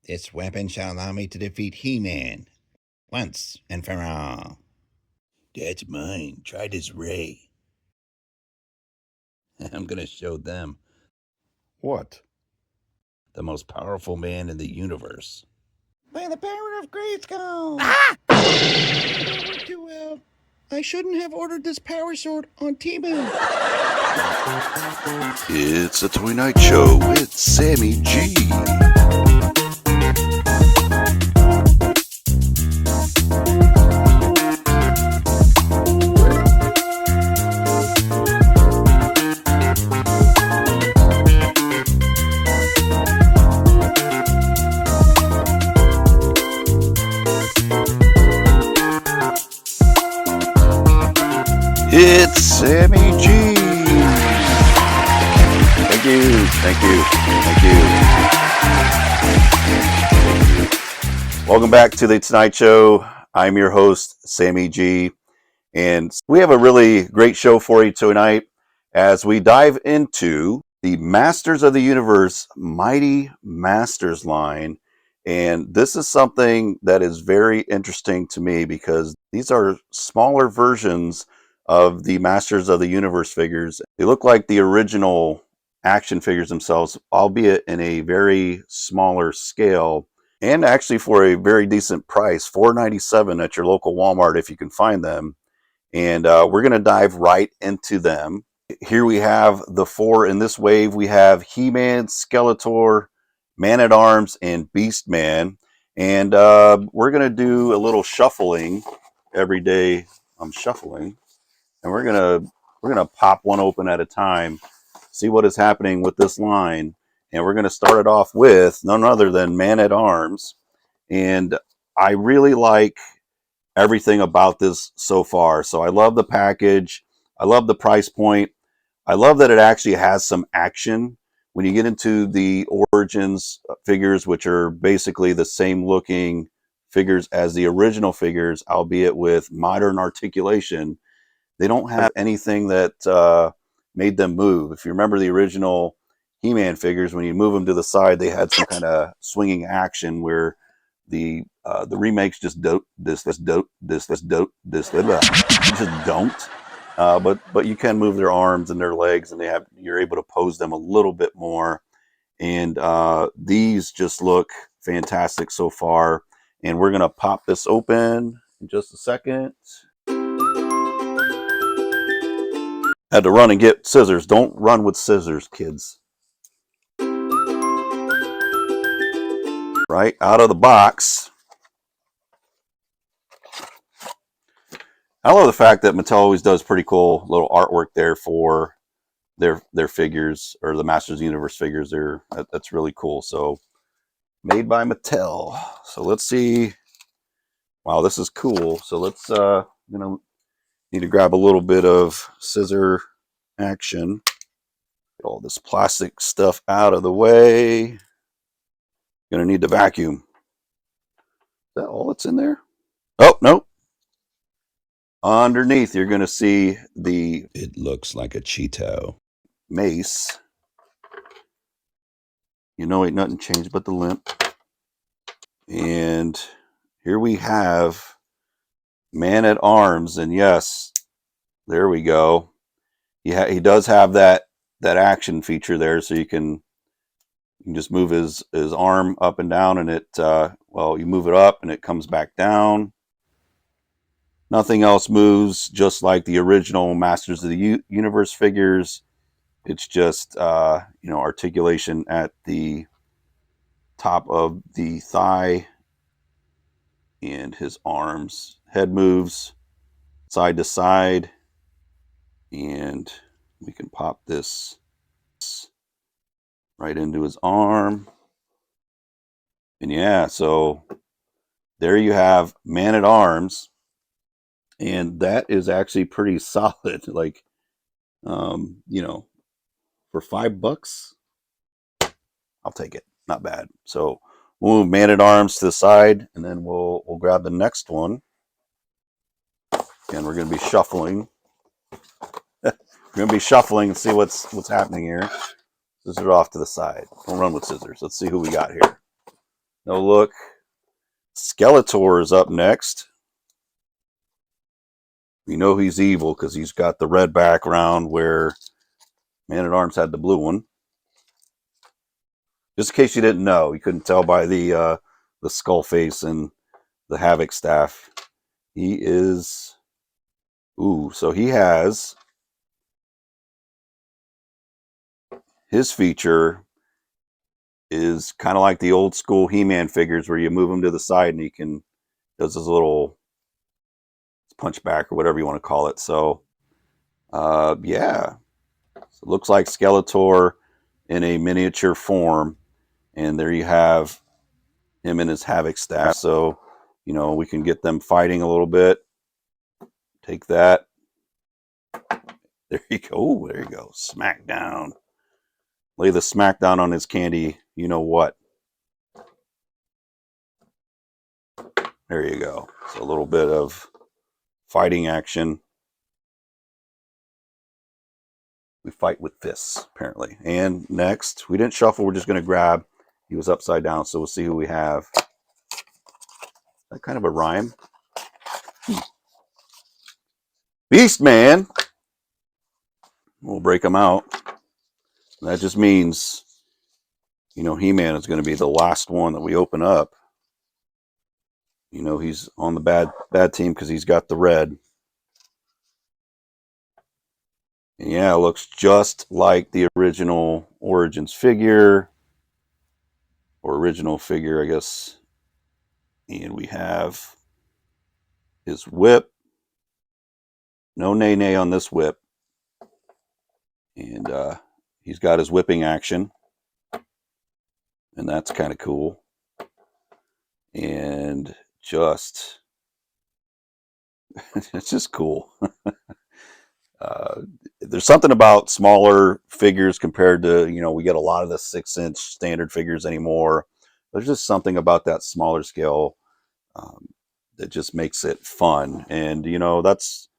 This weapon shall allow me to defeat He-Man once and for all. That's mine. Try this ray. I'm gonna show them. What? The most powerful man in the universe. By the power of Grayskull! Ah! That worked too well. I shouldn't have ordered this power sword on Temu. It's a ToyNight Show with Sammy G. It's Sammy G. Thank you, thank you, thank you. Welcome back to the ToyNight Show. I'm your host, Sammy G. And we have a really great show for you tonight as we dive into the Masters of the Universe Mighty Masters line. And this is something that is very interesting to me because these are smaller versions of the Masters of the Universe figures. They look like the original action figures themselves, albeit in a very smaller scale, and actually for a very decent price, $4.97 at your local Walmart if you can find them. And we're going to dive right into them. Here we have the four in this wave. We have He-Man, Skeletor, Man-at-Arms, and Beastman. And we're going to do a little shuffling every day. I'm shuffling. And we're gonna pop one open at a time, see what is happening with this line. And we're going to start it off with none other than Man-at-Arms. And I really like everything about this so far. So I love the package. I love the price point. I love that it actually has some action. When you get into the Origins figures, which are basically the same looking figures as the original figures, albeit with modern articulation, they don't have anything that made them move. If you remember the original He-Man figures, when you move them to the side, they had some kind of swinging action where the remakes just don't. You just don't. But you can move their arms and their legs, and you're able to pose them a little bit more. And these just look fantastic so far. And we're gonna pop this open in just a second. Had to run and get scissors. Don't run with scissors, kids. Right out of the box. I love the fact that Mattel always does pretty cool little artwork there for their figures, or the Masters of the Universe figures. That's really cool. So made by Mattel. So let's see. Wow, this is cool. So let's need to grab a little bit of scissor action. Get all this plastic stuff out of the way. Gonna need to vacuum. Is that all that's in there? Oh, no. Underneath, you're gonna see the It looks like a Cheeto. mace. You know, ain't nothing changed but the limp. And here we have Man-at-Arms, and yes, there we go. He does have that action feature there, so you can just move his arm up and down, and it you move it up and it comes back down. Nothing else moves, just like the original Masters of the Universe figures. It's just articulation at the top of the thigh, and his arms. Head moves side to side, and we can pop this right into his arm. And yeah, so there you have Man-at-Arms, and that is actually pretty solid. Like, for $5, I'll take it. Not bad. So we'll move Man-at-Arms to the side, and then we'll grab the next one. Again, we're going to be shuffling. We're going to be shuffling and see what's happening here. Scissors off to the side. Don't run with scissors. Let's see who we got here. No look. Skeletor is up next. We know he's evil because he's got the red background where Man-at-Arms had the blue one. Just in case you didn't know, you couldn't tell by the skull face and the Havoc staff. He is... Ooh, so he has... His feature is kind of like the old school He-Man figures where you move him to the side and he can... does his little punch back or whatever you want to call it. So, yeah. So it looks like Skeletor in a miniature form. And there you have him and his Havoc staff. So, you know, we can get them fighting a little bit. Take that. There you go. Ooh, there you go. Smackdown. Lay the smackdown on his candy. You know what? There you go. So a little bit of fighting action. We fight with fists, apparently. And next, we didn't shuffle. We're just going to grab. He was upside down, so we'll see who we have. That kind of a rhyme. Beastman. We'll break him out. That just means, you know, He-Man is going to be the last one that we open up. You know, he's on the bad team because he's got the red. And yeah, it looks just like the original Origins figure. Or original figure, I guess. And we have his whip. No nay-nay on this whip. And he's got his whipping action. And that's kind of cool. And just... it's just cool. There's something about smaller figures compared to, you know, we get a lot of the 6-inch standard figures anymore. There's just something about that smaller scale that just makes it fun. And, you know, that's,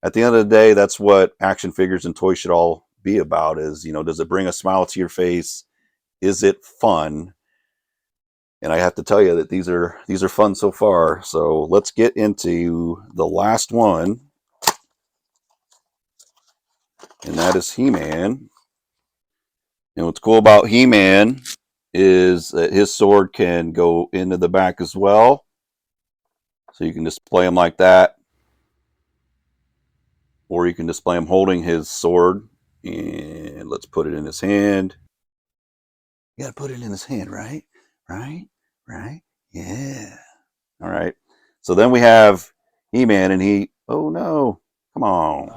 at the end of the day, that's what action figures and toys should all be about is, you know, does it bring a smile to your face? Is it fun? And I have to tell you that these are fun so far. So let's get into the last one. And that is He-Man. And what's cool about He-Man is that his sword can go into the back as well. So you can display him like that. Or you can display him holding his sword. And let's put it in his hand. You gotta put it in his hand, right? Right? Right? Yeah. All right. So then we have He-Man and he... Oh no. Come on.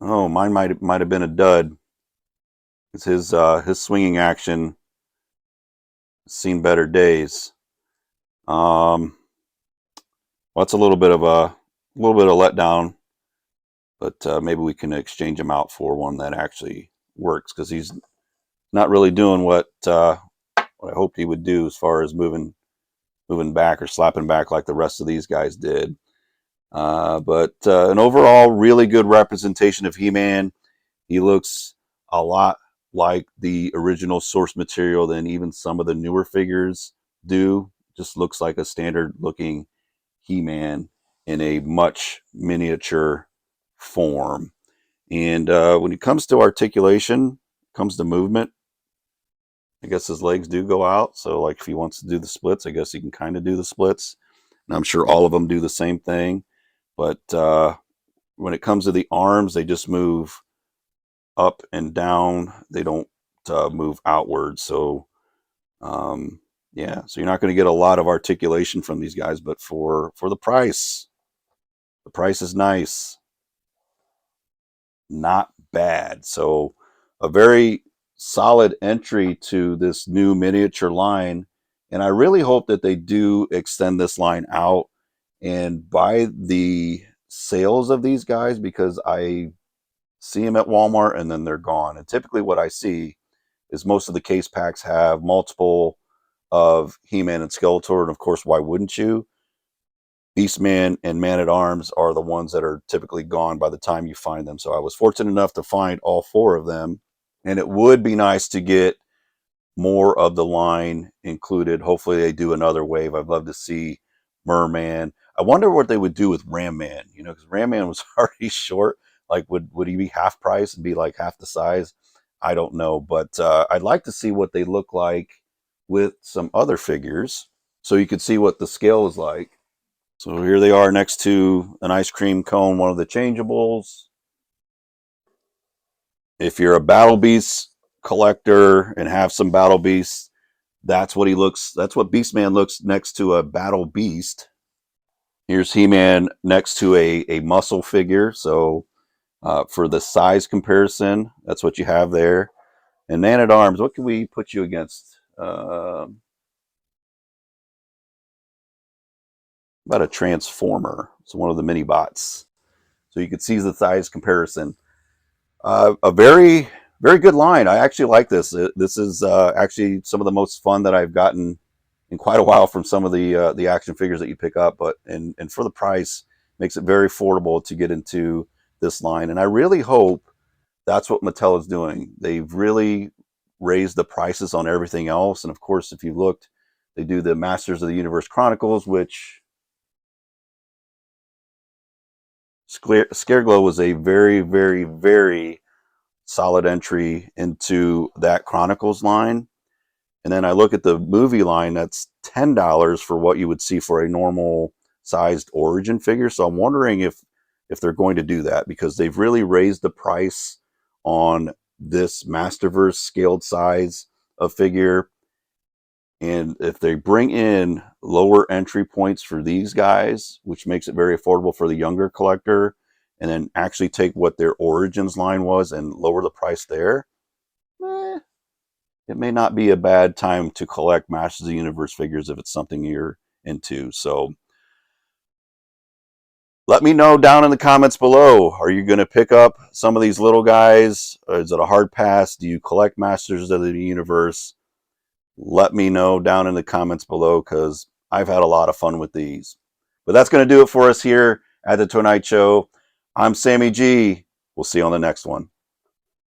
Oh, mine might have been a dud. It's his swinging action seen better days. Well, it's a little bit of letdown, but maybe we can exchange him out for one that actually works because he's not really doing what I hoped he would do as far as moving back or slapping back like the rest of these guys did. But an overall really good representation of He-Man. He looks a lot like the original source material than even some of the newer figures do. Just looks like a standard looking He-Man in a much miniature form. And when it comes to articulation, comes to movement, I guess his legs do go out. So like if he wants to do the splits, I guess he can kind of do the splits. And I'm sure all of them do the same thing. But when it comes to the arms, they just move up and down. They don't move outwards. So yeah, so you're not going to get a lot of articulation from these guys, but for the price is nice. Not bad. So a very solid entry to this new miniature line. And I really hope that they do extend this line out and buy the sales of these guys because I see them at Walmart and then they're gone. And typically what I see is most of the case packs have multiple of He-Man and Skeletor. And of course, why wouldn't you? Beastman and Man-at-Arms are the ones that are typically gone by the time you find them. So I was fortunate enough to find all 4 of them. And it would be nice to get more of the line included. Hopefully they do another wave. I'd love to see Merman. I wonder what they would do with Ram Man, because Ram Man was already short. Like, would he be half price and be like half the size? I don't know, but I'd like to see what they look like with some other figures so you could see what the scale is like. So here they are next to an ice cream cone, one of the changeables. If you're a Battle Beast collector and have some Battle Beasts, that's what he looks. That's what Beastman looks next to a Battle Beast. Here's He-Man next to a muscle figure. So for the size comparison, that's what you have there. And Man at Arms, what can we put you against? About a Transformer. It's one of the mini bots. So you can see the size comparison. A very, very good line. I actually like this. This is actually some of the most fun that I've gotten in quite a while from some of the action figures that you pick up. But and for the price, makes it very affordable to get into this line. And I really hope that's what Mattel is doing. They've really raised the prices on everything else. And of course, if you looked, they do the Masters of the Universe Chronicles, which Scareglow was a very, very, very solid entry into that Chronicles line. And then I look at the movie line, that's $10 for what you would see for a normal sized Origin figure. So I'm wondering if they're going to do that, because they've really raised the price on this Masterverse scaled size of figure. And if they bring in lower entry points for these guys, which makes it very affordable for the younger collector, and then actually take what their Origins line was and lower the price there, it may not be a bad time to collect Masters of the Universe figures if it's something you're into. So let me know down in the comments below. Are you going to pick up some of these little guys? Or is it a hard pass? Do you collect Masters of the Universe? Let me know down in the comments below, because I've had a lot of fun with these. But that's going to do it for us here at the ToyNight Show. I'm Sammy G. We'll see you on the next one.